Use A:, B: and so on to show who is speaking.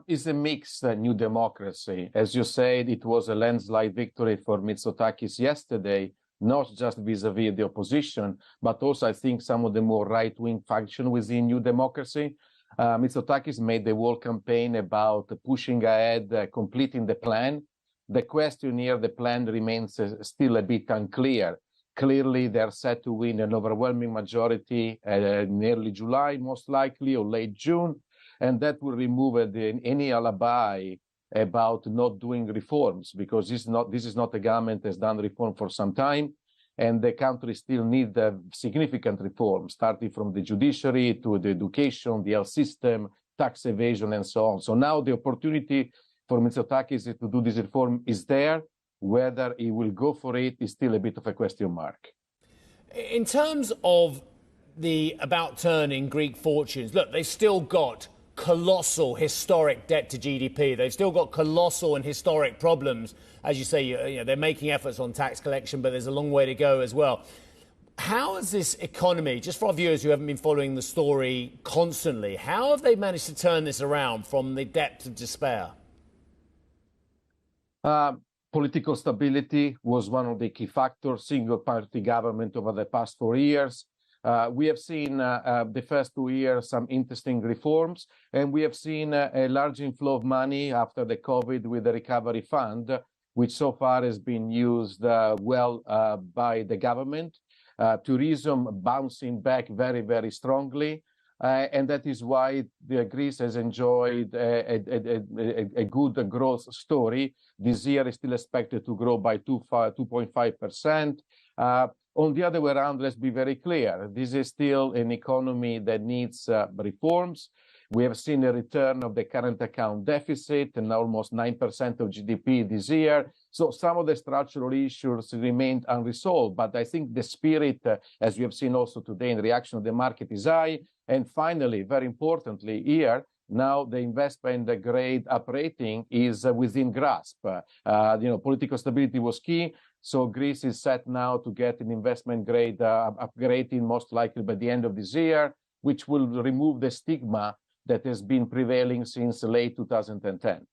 A: It's a mixed new democracy. As you said, it was a landslide victory for Mitsotakis yesterday, not just vis-a-vis the opposition, but also I think some of the more right-wing faction within New Democracy. Mitsotakis made the whole campaign about pushing ahead, completing the plan. The question here, the plan remains still a bit unclear. Clearly, they're set to win an overwhelming majority in early July, most likely, or late June, and that will remove any alibi about not doing reforms, because this is not a government that's done reform for some time, and the country still needs significant reforms, starting from the judiciary to the education, the health system, tax evasion, and so on. So now the opportunity for Mitsotakis to do this reform is there. Whether he will go for it is still a bit of a question mark.
B: In terms of the about turn in Greek fortunes, look, they've still got colossal historic debt to GDP. They've still got colossal and historic problems. As you say, you know, they're making efforts on tax collection, but there's a long way to go as well. How has this economy, just for our viewers who haven't been following the story constantly, how have they managed to turn this around from the depths of despair?
A: Political stability was one of the key factors, single-party government over the past 4 years. We have seen the first 2 years some interesting reforms, and we have seen a large inflow of money after the COVID with the recovery fund, which so far has been used well by the government. Tourism bouncing back very, very strongly. And that is why Greece has enjoyed a good growth story. This year is still expected to grow by 2.5%. On the other way around, let's be very clear. This is still an economy that needs reforms. We have seen a return of the current account deficit and almost 9% of GDP this year. So some of the structural issues remain unresolved. But I think the spirit, as we have seen also today in the reaction of the market, is high. And finally, very importantly here, now the investment grade uprating is within grasp. Political stability was key. So Greece is set now to get an investment grade upgrading most likely by the end of this year, which will remove the stigma that has been prevailing since late 2010.